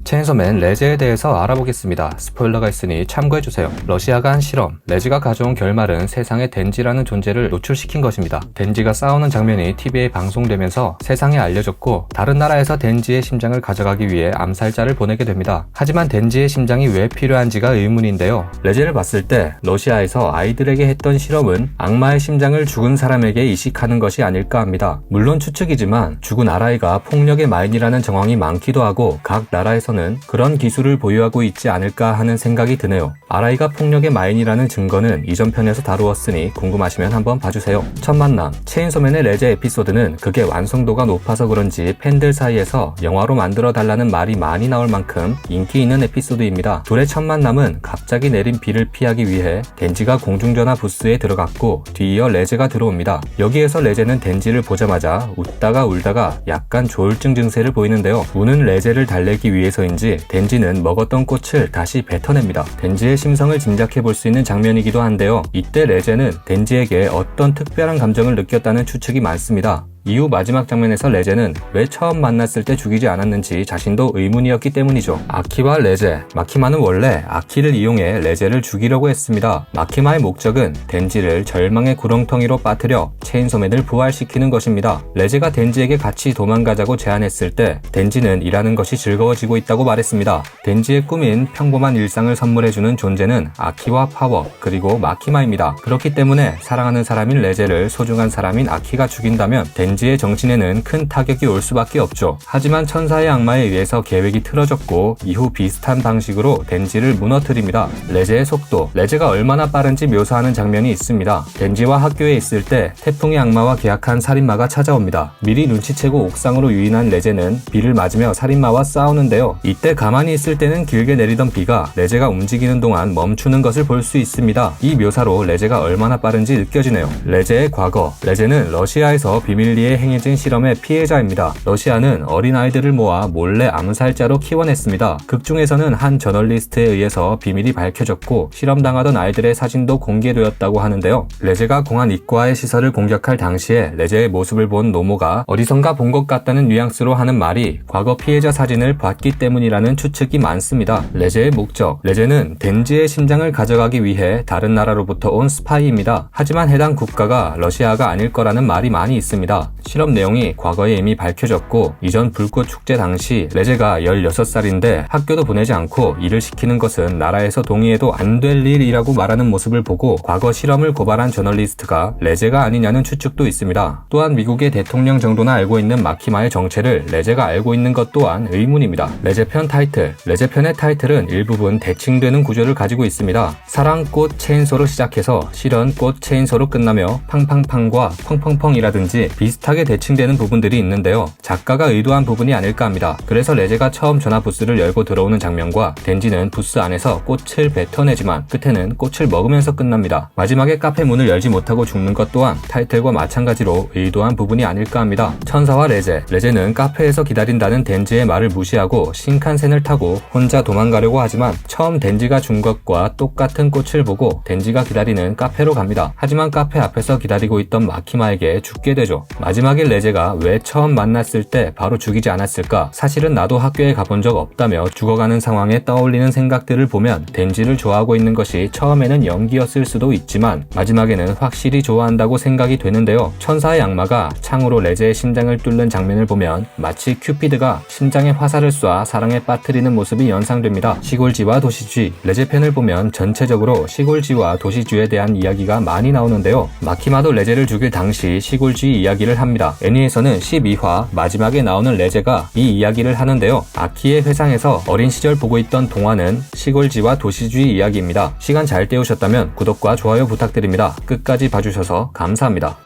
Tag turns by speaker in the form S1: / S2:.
S1: 체인소맨 레제에 대해서 알아보겠습니다. 스포일러가 있으니 참고해주세요. 러시아가 한 실험, 레지가 가져온 결말은 세상에 덴지라는 존재를 노출시킨 것입니다. 덴지가 싸우는 장면이 TV에 방송되면서 세상에 알려졌고 다른 나라에서 덴지의 심장을 가져가기 위해 암살자를 보내게 됩니다. 하지만 덴지의 심장이 왜 필요한지가 의문인데요. 레제를 봤을 때 러시아에서 아이들에게 했던 실험은 악마의 심장을 죽은 사람에게 이식하는 것이 아닐까 합니다. 물론 추측이지만 죽은 아라이가 폭력의 마인이라는 정황이 많기도 하고 각 나라에서는 그런 기술을 보유하고 있지 않을까 하는 생각이 드네요. 아라이가 폭력의 마인이라는 증거는 이전 편에서 다루었으니 궁금하시면 한번 봐주세요. 첫 만남, 체인소맨의 레제 에피소드는 극의 완성도가 높아서 그런지 팬들 사이에서 영화로 만들어 달라는 말이 많이 나올 만큼 인기 있는 에피소드입니다. 둘의 첫 만남은 갑자기 내린 비를 피하기 위해 덴지가 공중전화 부스에 들어갔고 뒤이어 레제가 들어옵니다. 여기에서 레제는 덴지를 보자마자 웃다가 울다가 약간 조울증 증세를 보이는데요. 우는 레제를 달래기 위해서인지 덴지는 먹었던 꽃을 다시 뱉어냅니다. 덴지의 심성을 짐작해 볼 수 있는 장면이기도 한데요. 이때 레제는 덴지에게 어떤 특별한 감정을 느꼈다는 추측이 많습니다. 이후 마지막 장면에서 레제는 왜 처음 만났을 때 죽이지 않았는지 자신도 의문이었기 때문이죠. 아키와 레제, 마키마는 원래 아키를 이용해 레제를 죽이려고 했습니다. 마키마의 목적은 덴지를 절망의 구렁텅이로 빠뜨려 체인소맨을 부활시키는 것입니다. 레제가 덴지에게 같이 도망가자고 제안했을 때 덴지는 일하는 것이 즐거워지고 있다고 말했습니다. 덴지의 꿈인 평범한 일상을 선물해주는 존재는 아키와 파워, 그리고 마키마입니다. 그렇기 때문에 사랑하는 사람인 레제를 소중한 사람인 아키가 죽인다면 덴지의 정신에는 큰 타격이 올 수밖에 없죠. 하지만 천사의 악마에 의해서 계획이 틀어졌고 이후 비슷한 방식으로 덴지를 무너뜨립니다. 레제의 속도, 레제가 얼마나 빠른지 묘사하는 장면이 있습니다. 덴지와 학교에 있을 때 태풍의 악마와 계약한 살인마가 찾아옵니다. 미리 눈치채고 옥상으로 유인한 레제는 비를 맞으며 살인마와 싸우는데요. 이때 가만히 있을 때는 길게 내리던 비가 레제가 움직이는 동안 멈추는 것을 볼 수 있습니다. 이 묘사로 레제가 얼마나 빠른지 느껴지네요. 레제의 과거, 레제는 러시아에서 비밀리에 행해진 실험의 피해자입니다. 러시아는 어린아이들을 모아 몰래 암살자로 키워냈습니다. 극 중에서는 한 저널리스트에 의해서 비밀이 밝혀졌고 실험당하던 아이들의 사진도 공개되었다고 하는데요. 레제가 공안 이과의 시설을 공격할 당시에 레제의 모습을 본 노모가 어디선가 본 것 같다는 뉘앙스로 하는 말이 과거 피해자 사진을 봤기 때문이라는 추측이 많습니다. 레제의 목적, 레제는 덴지의 심장을 가져가기 위해 다른 나라로부터 온 스파이입니다. 하지만 해당 국가가 러시아가 아닐 거라는 말이 많이 있습니다. 실험 내용이 과거에 이미 밝혀졌고 이전 불꽃 축제 당시 레제가 16살인데 학교도 보내지 않고 일을 시키는 것은 나라에서 동의해도 안 될 일이라고 말하는 모습을 보고 과거 실험을 고발한 저널리스트가 레제가 아니냐는 추측도 있습니다. 또한 미국의 대통령 정도나 알고 있는 마키마의 정체를 레제가 알고 있는 것 또한 의문입니다. 레제편 타이틀, 레제편의 타이틀은 일부분 대칭되는 구조를 가지고 있습니다. 사랑꽃 체인소로 시작해서 실연꽃 체인소로 끝나며 팡팡팡과 펑펑펑이라든지 비슷하게 대칭되는 부분들이 있는데요. 작가가 의도한 부분이 아닐까 합니다. 그래서 레제가 처음 전화 부스를 열고 들어오는 장면과 덴지는 부스 안에서 꽃을 뱉어내지만 끝에는 꽃을 먹으면서 끝납니다. 마지막에 카페 문을 열지 못하고 죽는 것 또한 타이틀과 마찬가지로 의도한 부분이 아닐까 합니다. 천사와 레제, 레제는 카페에서 기다린다는 덴지의 말을 무시하고 신칸센을 타고 혼자 도망가려고 하지만 처음 덴지가 준 것과 똑같은 꽃을 보고 덴지가 기다리는 카페로 갑니다. 하지만 카페 앞에서 기다리고 있던 마키마에게 죽게 되죠. 마지막에 레제가 왜 처음 만났을 때 바로 죽이지 않았을까? 사실은 나도 학교에 가본 적 없다며 죽어가는 상황에 떠올리는 생각들을 보면 덴지를 좋아하고 있는 것이 처음에는 연기였을 수도 있지만 마지막에는 확실히 좋아한다고 생각이 되는데요. 천사의 악마가 창으로 레제의 심장을 뚫는 장면을 보면 마치 큐피드가 심장에 화살을 쏴 사랑에 빠뜨리는 모습이 연상됩니다. 시골지와 도시주의, 레제편을 보면 전체적으로 시골지와 도시주의에 대한 이야기가 많이 나오는데요. 마키마도 레제를 죽일 당시 시골주의 이야기를 합니다. 애니에서는 12화 마지막에 나오는 레제가 이 이야기를 하는데요. 아키의 회상에서 어린 시절 보고 있던 동화는 시골지와 도시주의 이야기입니다. 시간 잘 때우셨다면 구독과 좋아요 부탁드립니다. 끝까지 봐주셔서 감사합니다.